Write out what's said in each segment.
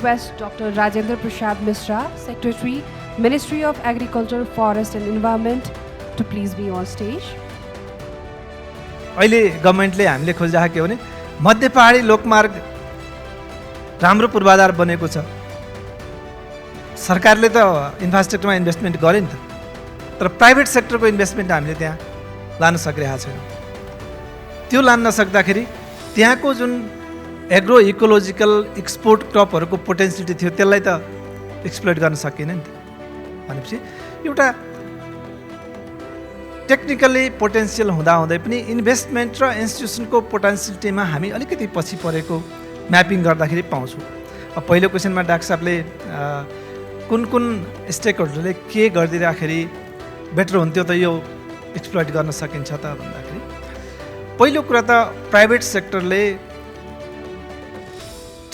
request Dr. Rajendra Prasad Misra, Secretary, Ministry of Agriculture, Forest and Environment, to please be on stage. अहिले गभर्नमेन्टले हामीले खोजिरहेको के भने मध्य पहाडी लोकमार्ग राम्रो पूर्वाधार बनेको छ। सरकारले त इन्फ्रास्ट्रक्चरमा इन्भेस्टमेन्ट गर्यो नि त, तर प्राइभेट सेक्टरको इन्भेस्टमेन्ट हामीले त्यहाँ लान सकिरहेको छैन। त्यो लान नसक्दाखेरि त्यहाँको जुन एग्रो इकोलोजिकल एक्सपोर्ट क्रपहरूको पोटेन्सियलिटी थियो त्यसलाई त एक्सप्लोइट गर्न सकिएन नि त। भनेपछि एउटा टेक्निकली पोटेन्सियल हुँदाहुँदै पनि इन्भेस्टमेन्ट र इन्स्टिट्युसनको पोटेन्सियलिटीमा हामी अलिकति पछि परेको म्यापिङ गर्दाखेरि पाउँछौँ। अब पहिलो क्वेसनमा डाक्टर साहबले कुन कुन स्टेकहोल्डरले के गरिदिँदाखेरि बेटर हुन्थ्यो त यो एक्सप्लोइट गर्न सकिन्छ त भन्दाखेरि, पहिलो कुरा त प्राइभेट सेक्टरले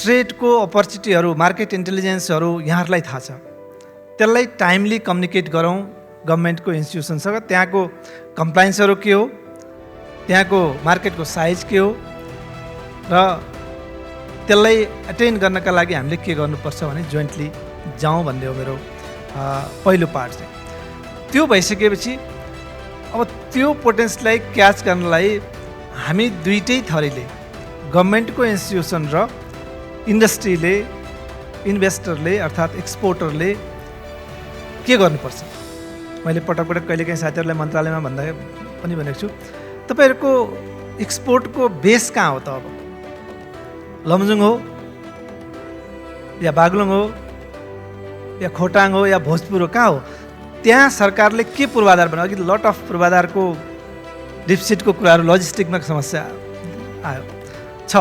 ट्रेडको अपर्च्युनिटीहरू, मार्केट इन्टेलिजेन्सहरू यहाँहरूलाई थाहा छ, त्यसलाई टाइमली कम्युनिकेट गरौँ गभर्नमेन्टको इन्स्टिट्युसनसँग। त्यहाँको कम्प्लायन्सहरू के हो, त्यहाँको मार्केटको साइज के हो र त्यसलाई एटेन्ड गर्नका लागि हामीले के गर्नुपर्छ भने जोइन्टली जाउँ भन्ने हो मेरो पहिलो पार्ट चाहिँ। त्यो भइसकेपछि अब त्यो पोटेन्सलाई क्याच गर्नलाई हामी दुईटै थरीले, गभर्नमेन्टको इन्स्टिट्युसन र इन्डस्ट्रीले, इन्भेस्टरले अर्थात् एक्सपोर्टरले के गर्नुपर्छ। मैले पटक पटक कहिलेकाहीँ साथीहरूलाई मन्त्रालयमा भन्दा पनि भनेको छु, तपाईँहरूको एक्सपोर्टको बेस कहाँ हो त? अब लमजुङ हो या बागलुङ हो या खोटाङ हो या भोजपुर हो, कहाँ हो? त्यहाँ सरकारले के पूर्वाधार बनायो? अघि लट अफ पूर्वाधारको डिफिसिटको कुराहरू, लजिस्टिकमा समस्या आयो छ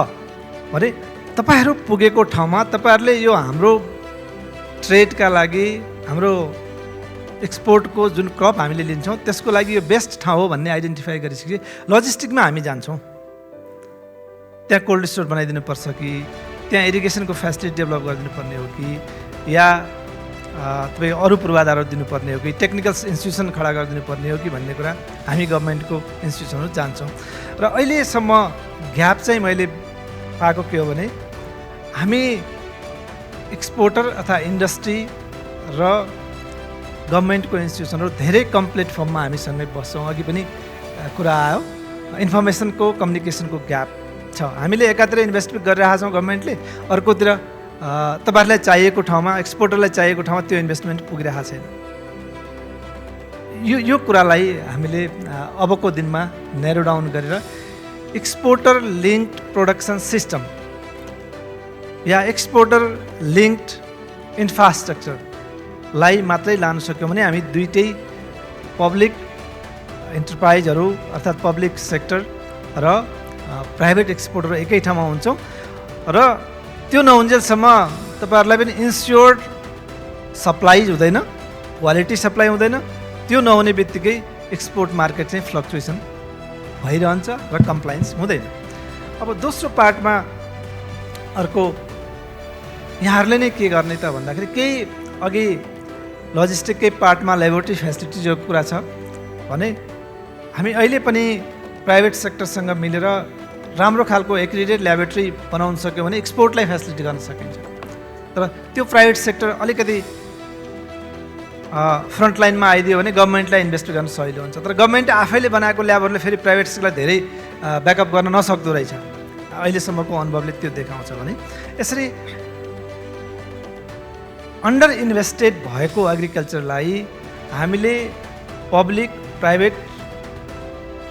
भने तपाईँहरू पुगेको ठाउँमा तपाईँहरूले यो हाम्रो ट्रेडका लागि, हाम्रो एक्सपोर्टको जुन क्रप हामीले लिन्छौँ त्यसको लागि यो बेस्ट ठाउँ हो भन्ने आइडेन्टिफाई गरिसके लजिस्टिकमा हामी जान्छौँ। त्यहाँ कोल्ड स्टोर बनाइदिनु पर्छ कि त्यहाँ इरिगेसनको फेसिलिटी डेभलप गरिदिनु पर्ने हो कि या तपाईँ अरू पूर्वाधारहरू दिनुपर्ने हो कि टेक्निकल इन्स्टिट्युसन खडा गरिदिनु पर्ने हो कि भन्ने कुरा हामी गभर्नमेन्टको इन्स्टिट्युसनहरू जान्छौँ। र अहिलेसम्म ग्याप चाहिँ मैले पाएको के हो भने हामी एक्सपोर्टर अथवा इन्डस्ट्री र गभर्नमेन्टको इन्स्टिट्युसनहरू धेरै कम्प्लिट फर्ममा हामीसँगै बस्छौँ। अघि पनि कुरा आयो, इन्फर्मेसनको कम्युनिकेसनको ग्याप छ। हामीले एकातिर इन्भेस्टमेन्ट गरिरहेका छौँ गभर्नमेन्टले, अर्कोतिर तपाईँहरूलाई चाहिएको ठाउँमा, एक्सपोर्टरलाई चाहिएको ठाउँमा त्यो इन्भेस्टमेन्ट पुगिरहेको छैन। यो कुरालाई हामीले अबको दिनमा नेरो डाउन गरेर एक्सपोर्टर लिङ्क्ड प्रोडक्सन सिस्टम या एक्सपोर्टर लिङ्क्ड इन्फ्रास्ट्रक्चरलाई मात्रै लान सक्यौँ भने हामी दुईटै पब्लिक इन्टरप्राइजहरू अर्थात् पब्लिक सेक्टर र प्राइभेट एक्सपोर्टहरू एकै ठाउँमा हुन्छौँ। र त्यो नहुन्जेलसम्म तपाईँहरूलाई पनि इन्स्योर्ड सप्लाई हुँदैन, क्वालिटी सप्लाई हुँदैन। त्यो नहुने बित्तिकै एक्सपोर्ट मार्केट चाहिँ फ्लक्चुएसन भइरहन्छ र कम्प्लायन्स हुँदैन। अब दोस्रो पार्टमा अर्को यहाँहरूले नै के गर्ने त भन्दाखेरि, केही अघि लजिस्टिककै पार्टमा लेबोरेटरी फेसिलिटिजको कुरा छ भने हामी अहिले पनि प्राइभेट सेक्टरसँग मिलेर राम्रो खालको एक्रिडेटेड ल्याबोरेटरी बनाउन सक्यो भने एक्सपोर्टलाई फेसिलिटी गर्न सकिन्छ। तर त्यो प्राइभेट सेक्टर अलिकति फ्रन्ट लाइनमा आइदियो भने गभर्नमेन्टलाई इन्भेस्ट गर्न सजिलो हुन्छ। तर गभर्नमेन्ट आफैले बनाएको ल्याबहरूले फेरि प्राइभेट सेक्टरलाई धेरै ब्याकअप गर्न नसक्दो रहेछ। अहिलेसम्मको अनुभवले त्यो देखाउँछ भने यसरी अन्डर इन्भेस्टेड भएको एग्रिकल्चरलाई हामीले पब्लिक, प्राइभेट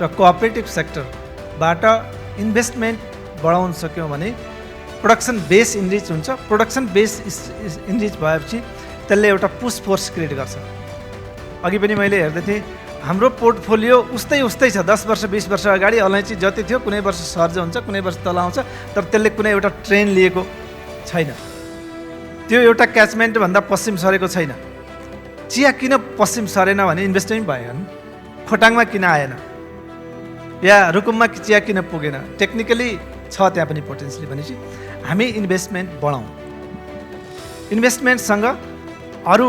र कोअपरेटिभ सेक्टरबाट इन्भेस्टमेन्ट बढाउन सक्यौँ भने प्रोडक्सन बेस इनरिच हुन्छ। प्रोडक्सन बेस इनरिच भएपछि त्यसले एउटा पुस फोर्स क्रिएट गर्छ। अघि पनि मैले हेर्दै थिएँ, हाम्रो पोर्टफोलियो उस्तै छ। 10 वर्ष 20 वर्ष अगाडि अलैँची जति थियो, कुनै वर्ष सर्ज हुन्छ, कुनै वर्ष तल आउँछ, तर त्यसले कुनै एउटा ट्रेन लिएको छैन। त्यो एउटा क्याचमेन्टभन्दा पश्चिम सरेको छैन। चिया किन पश्चिम सरेन भने इन्भेस्टमेन्ट भएन। खोटाङमा किन आएन या रुकुममा चिया किन पुगेन? टेक्निकली छ त्यहाँ पनि पोटेन्सियल। भनेपछि हामी इन्भेस्टमेन्ट बढाउँ। इन्भेस्टमेन्टसँग अरू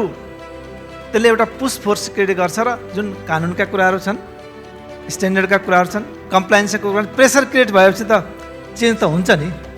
त्यसले एउटा पुस फोर्स क्रिएट गर्छ र जुन कानुनका कुराहरू छन्, स्ट्यान्डर्डका कुराहरू छन्, कम्प्लायन्सका कुराहरू, प्रेसर क्रिएट भएपछि त चेन्ज त हुन्छ नि।